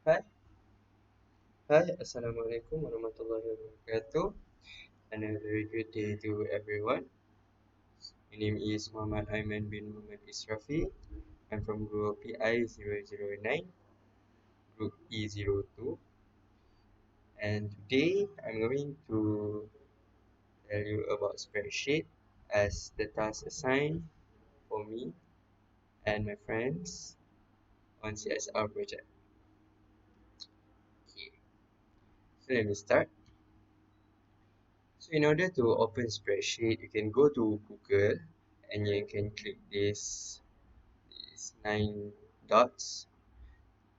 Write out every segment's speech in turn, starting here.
Hai, Hai, Assalamualaikum warahmatullahi wabarakatuh, and a very good day to everyone. My name is Muhammad Aiman bin Muhammad Israfi. I'm from Group PI 009, Group E02, and today I'm going to tell you about spreadsheet as the task assigned for me and my friends on CSR project. Okay, so let me start. So in order to open spreadsheet, you can go to Google and you can click these 9 dots.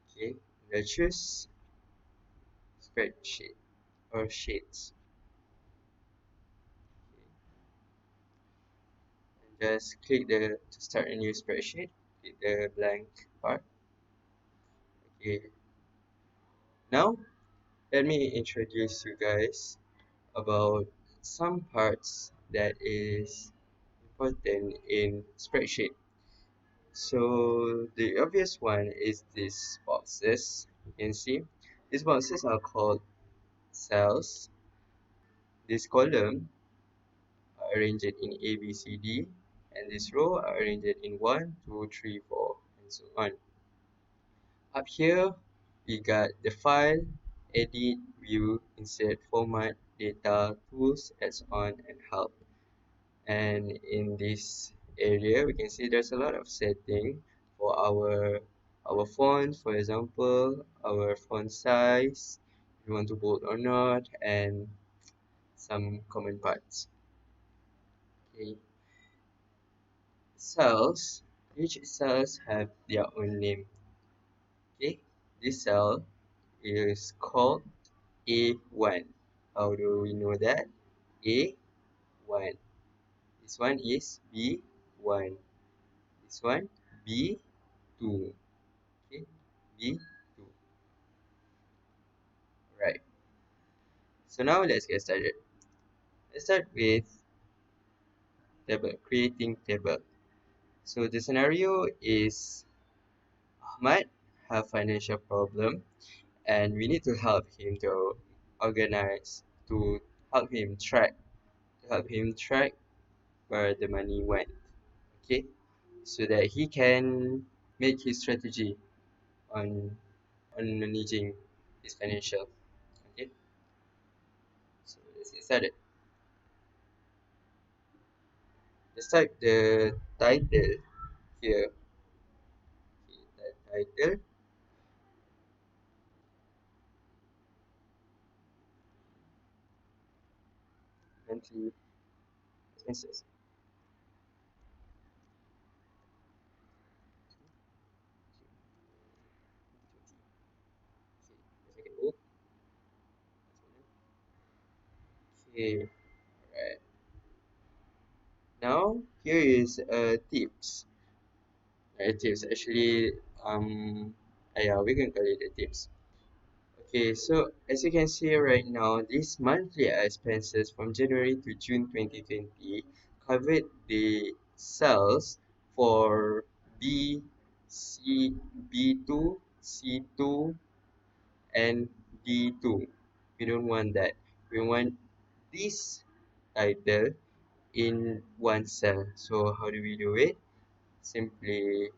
Okay, then choose spreadsheet or sheets. And just click the to start a new spreadsheet. Click the blank part. Okay, now let me introduce you guys about some parts that is important in spreadsheet. So the obvious one is these boxes. You can see these boxes are called cells. This column are arranged in A, B, C, D, and this row are arranged in 1, 2, 3, 4, and so on. Up here, we got the file, edit, view, insert, format, data, tools, add-on, and help. And in this area, we can see there's a lot of setting for our font, for example, our font size, if you want to bold or not, and some common parts. Okay. Cells, each cells have their own name. Okay, this cell is called A1. How do we know that? A1. This one is B1. This one B2. Okay, B2. Right. So now let's get started. Let's start with table, creating table. So the scenario is Ahmad have financial problem and we need to help him to organize, to help him track where the money went. Okay, so that he can make his strategy on managing his financial. Okay, so let's get started. Let's type the title here. Okay, the title monthly expenses. Okay, the second book. Okay, alright. Now here is tips. Tips actually yeah, we can call it the tips. Okay, so as you can see right now, these monthly expenses from January to June 2020 covered the sales for B, C, B2, C2, and D2. We don't want that. We want this title in one cell. So how do we do it? Simply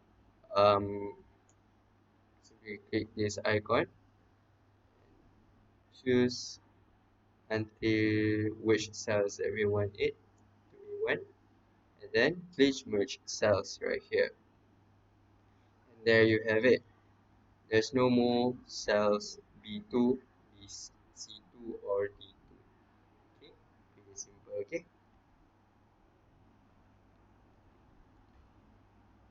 um simply click this icon, choose until which cells that we want it to be one, and then click merge cells right here. And there you have it. There's no more cells B2, C2, or D2. Okay, pretty simple. Okay.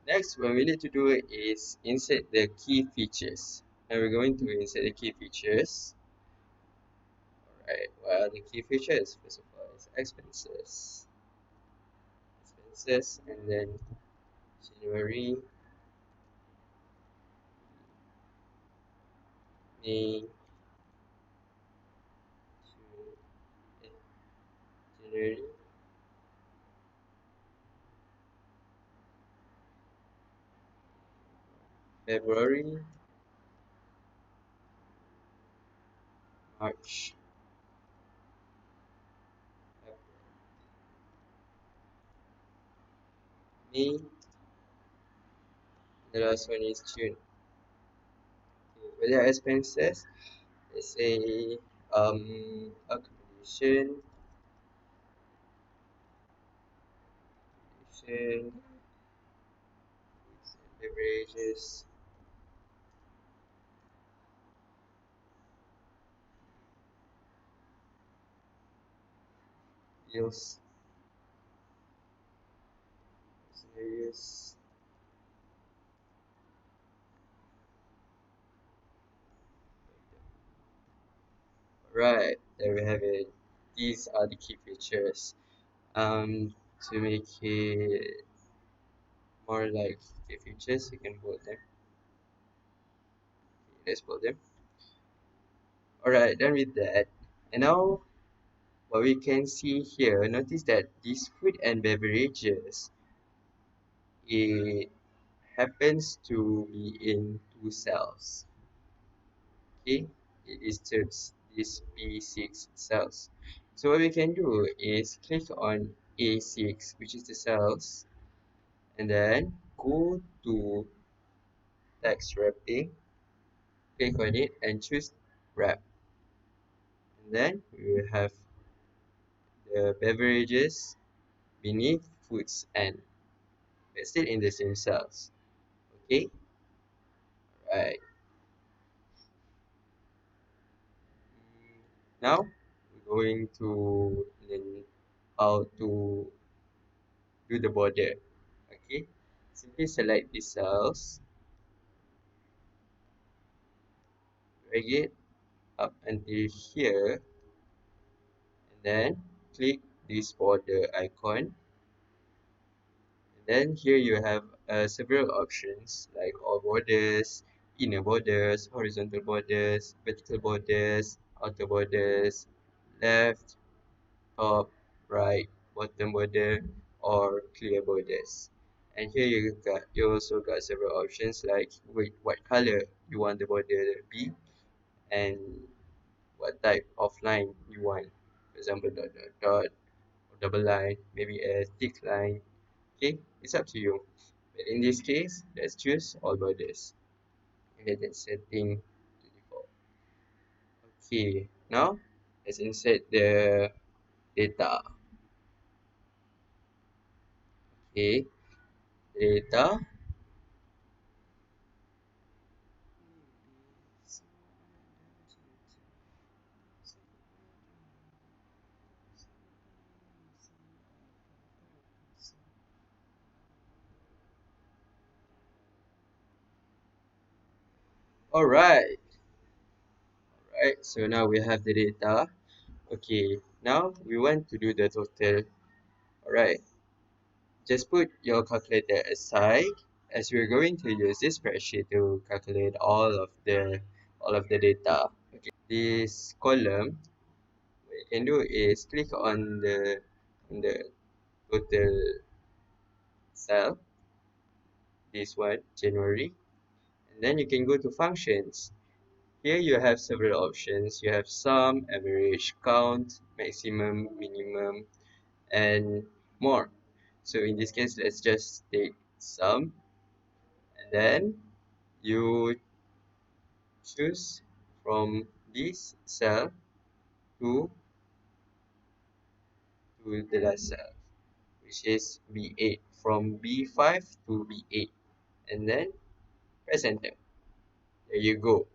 Next, what we need to do is insert the key features. Now we're going to insert the key features. Alright, what are the key features? First of all, is expenses. Expenses, and then January, May, June, January, February, March, April, May. The last one is June. Okay, for their expenses, let's say accommodation, accommodation, foods and beverages, bills, scenarios. Right, there we have it. These are the key features. To make it more like key features, you can bold them. Let's bold them. Alright, done with that. And now what we can see here, notice that these food and beverages, it happens to be in two cells. Okay, it is just these P6 cells. So what we can do is click on A6, which is the cells, and then go to text wrapping, click on it and choose wrap. And then we will have the beverages beneath foods and we're still in the same cells. Okay, right. Now we're going to learn how to do the border. Okay, simply select the cells, drag it up until here, and then click this border icon. And then here you have several options like all borders, inner borders, horizontal borders, vertical borders, outer borders, left, top, right, bottom border, or clear borders. And here you also got several options like what color you want the border to be and what type of line you want. For example, dot dot dot or double line, maybe a thick line. Okay, it's up to you. But in this case, let's choose all borders. And then let's setting to default. Okay, now let's insert the data. Okay, data. All right, right. So now we have the data. Okay, now we want to do the total. All right, just put your calculator aside as we're going to use this spreadsheet to calculate all of the data. Okay, this column, what you can do is click on the total cell, this one, January, and then you can go to functions. Here you have several options. You have sum, average, count, maximum, minimum, and more. So in this case, let's just take sum, and then you choose from this cell to the last cell, which is B8, from B5 to B8, and then press enter. There you go.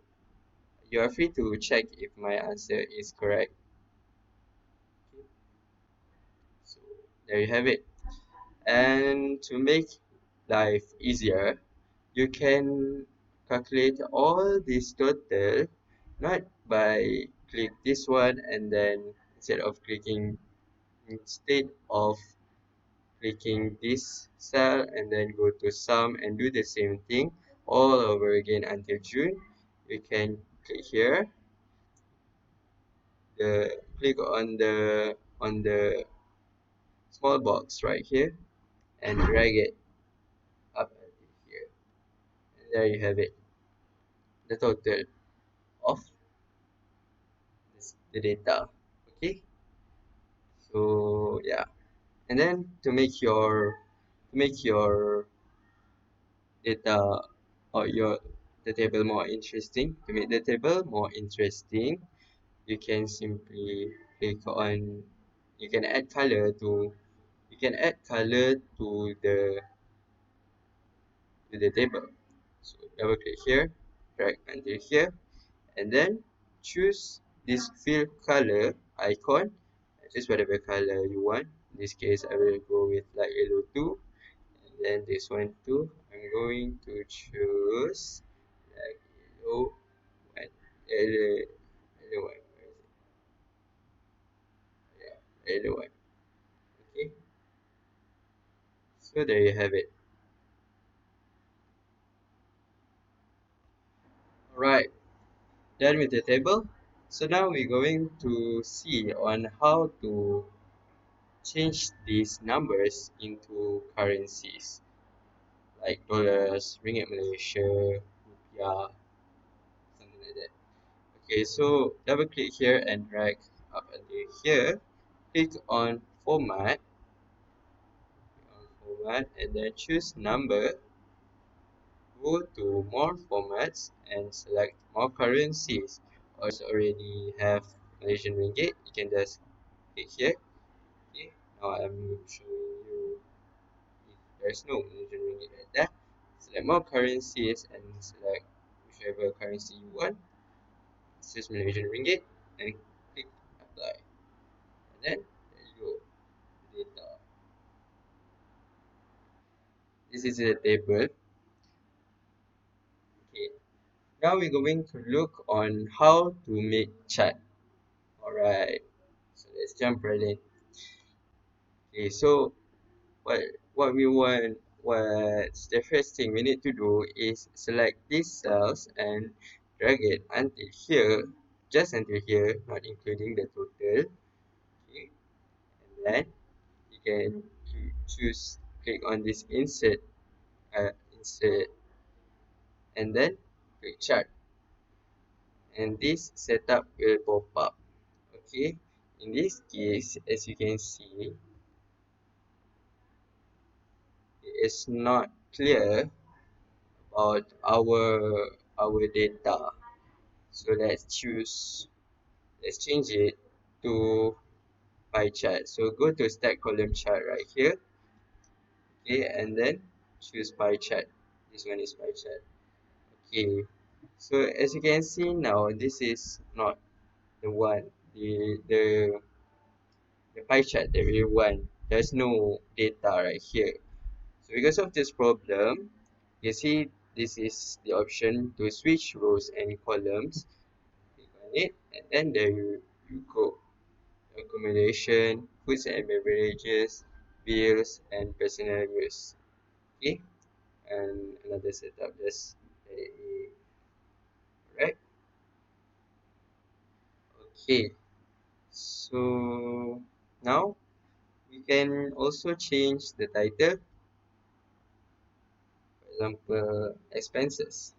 You are free to check if my answer is correct. Okay. So there you have it. And to make life easier, you can calculate all this total not by click this one and then instead of clicking this cell and then go to sum and do the same thing all over again until June. You can click here, click on the small box right here and drag it up until here. And there you have it, the total of the the data. Okay, so yeah, and then to make your data or your the table more interesting, to make the table more interesting, you can simply click on, you can add color to, you can add color to the table. So double click here, drag until here, and then choose this fill color icon, just whatever color you want. In this case I will go with light yellow 2, and then this one too I'm going to choose like yellow one, yellow, yellow one, yeah, yellow one. Okay, so there you have it. Alright, done with the table. So now we're going to see on how to change these numbers into currencies like dollars, ringgit Malaysia, rupiah, something like that. Okay, so double click here and drag up until here. Click on format, and then choose number. Go to more formats and select more currencies. Or already have Malaysian ringgit, you can just click here. Okay, now I'm showing you if there's no Malaysian ringgit right there. Select more currencies and select whichever currency you want. Choose Malaysian ringgit and click apply. And then there you go, data. This is a table. Okay. Now we're going to look on how to make chart. Alright. So let's jump right in. Okay, so what what we want what's the first thing we need to do is select these cells and drag it until here, just until here, not including the total. Okay, and then you can choose, click on this insert, and then click chart, and this setup will pop up. Okay, in this case, as you can see, it is not clear about our data. So let's change it to pie chart. So go to stack column chart right here. Okay, and then choose pie chart. This one is pie chart. Okay, so as you can see now, this is not the one, the pie chart that we want. There's no data right here. So because of this problem, you see this is the option to switch rows and columns. Click on it, and then there you go. Accommodation, foods and beverages, bills, and personal use. Okay, and another setup. Just let it be. Right. Okay. So now we can also change the title. For example, expenses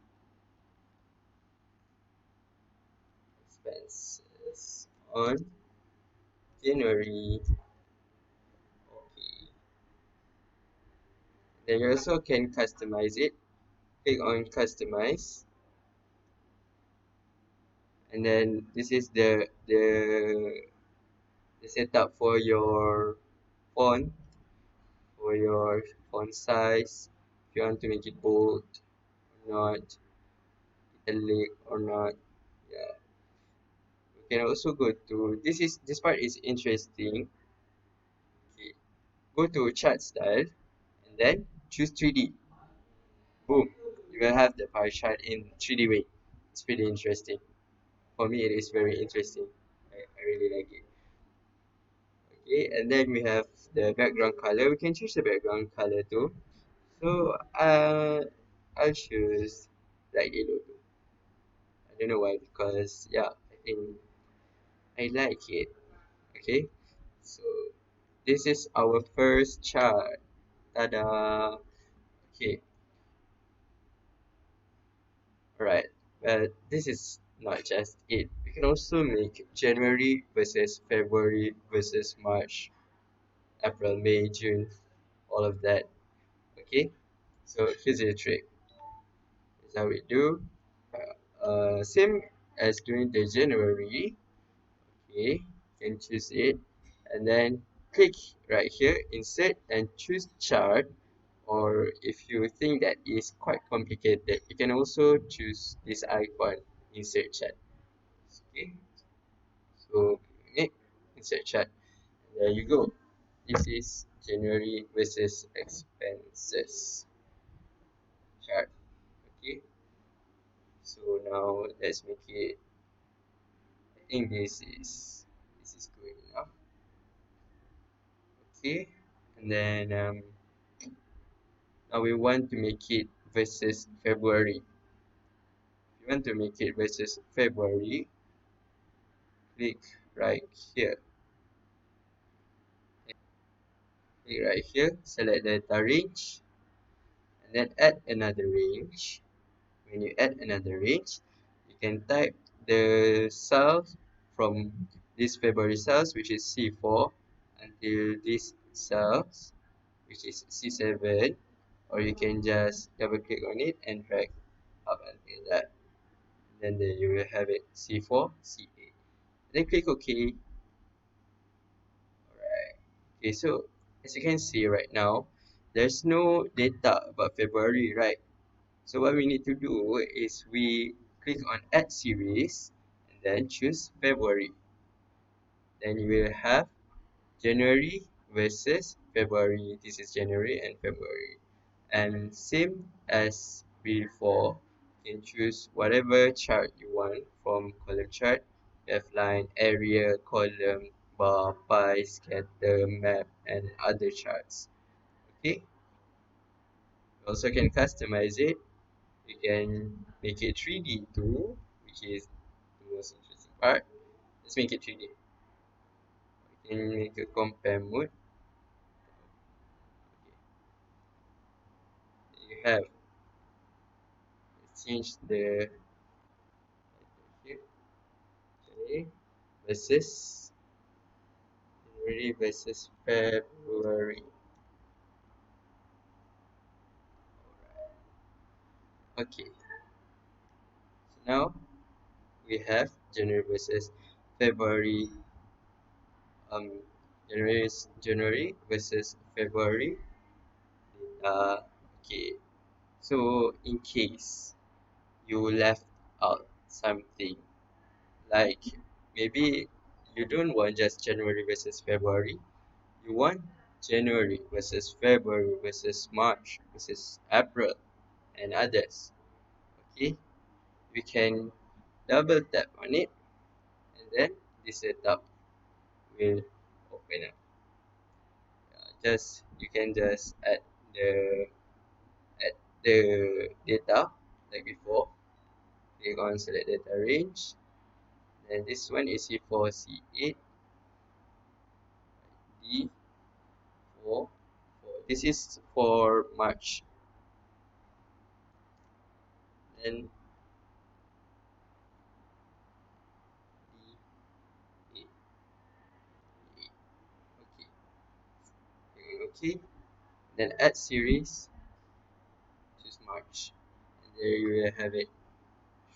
on January. Okay. Then you also can customize it. Click on customize, and then this is the setup font for your font size. If you want to make it bold or not, italic or not. Yeah. You can also go to this part is interesting. Okay. Go to chart style and then choose 3D. Boom. You will have the pie chart in 3D way. It's pretty interesting. For me it is very interesting. I really like it. Okay, and then we have the background color. We can choose the background color too. So I'll choose light yellow too. I don't know why, because yeah, I think I like it. Okay, so this is our first chart. Tada! Okay, alright. But this is not just it, can also make January versus February versus March, April, May, June, all of that. Okay, so here's the trick. Here's how we do. Same as doing the January. Okay, you can choose it and then click right here, insert and choose chart. Or if you think that is quite complicated, you can also choose this icon, insert chart. Okay, so click insert chart. There you go. This is January versus expenses chart. Okay, so now let's make it. I think this is good enough. Okay, and then now we want to make it versus February. If you want to make it versus February, click right here. Click right here, select data range, and then add another range. When you add another range, you can type the cells from this February cells, which is C4, until this cells, which is C7, or you can just double click on it and drag up until that. Then there you will have it C4, C8. Then click OK. Alright. Okay, so as you can see right now, there's no data about February, right? So what we need to do is we click on add series and then choose February. Then you will have January versus February. This is January and February. And same as before, you can choose whatever chart you want from column chart, left line, area, column, bar, pie, scatter, map, and other charts. Okay. You also can customize it. You can make it 3D too, which is the most interesting part. Let's make it 3D. You can make a compare mode. Okay. You have change the here. Okay. Versus January versus February. Okay. So now we have January versus February. Um, January versus February. Okay. So in case you left out something, like maybe you don't want just January versus February, you want January versus February versus March versus April and others. Okay, we can double tap on it and then this setup will open up. Just you can just the add the data like before. Click on select data range. Then this one is C4, C8, D4. This is for March. Then D8. Okay. Okay. Then add series. Choose March. And there you will have it.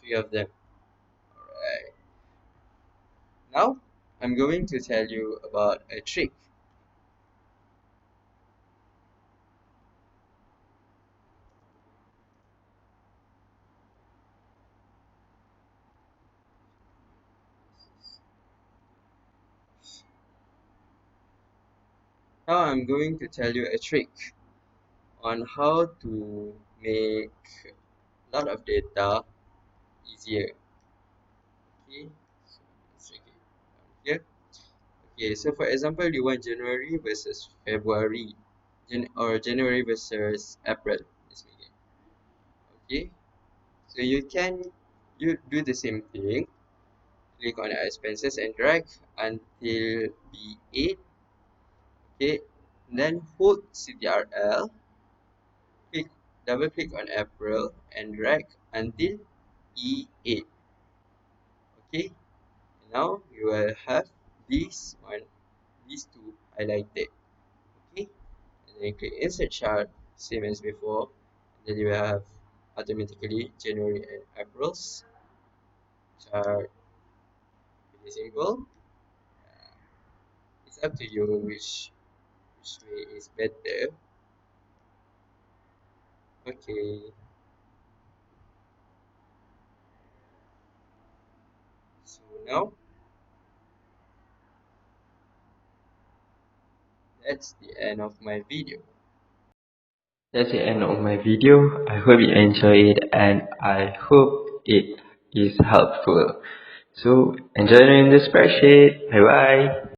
Three of them. Alright. Now I'm going to tell you about a trick. Now I'm going to tell you a trick on how to make a lot of data easier. Okay, so let's check it down here. Okay, so for example, you want January versus February, or January versus April. Let's make it. Okay, so you do the same thing. Click on expenses and drag until B8. Okay, then hold CTRL. Click double click on April and drag until E8. Okay, Now you will have these two highlighted. Okay, and then click insert chart, same as before. And then you will have automatically January and April's chart visible. It's up to you which way is better. Okay, so now that's the end of my video. That's the end of my video. I hope you enjoy it and I hope it is helpful. So enjoy doing the spreadsheet. Bye bye.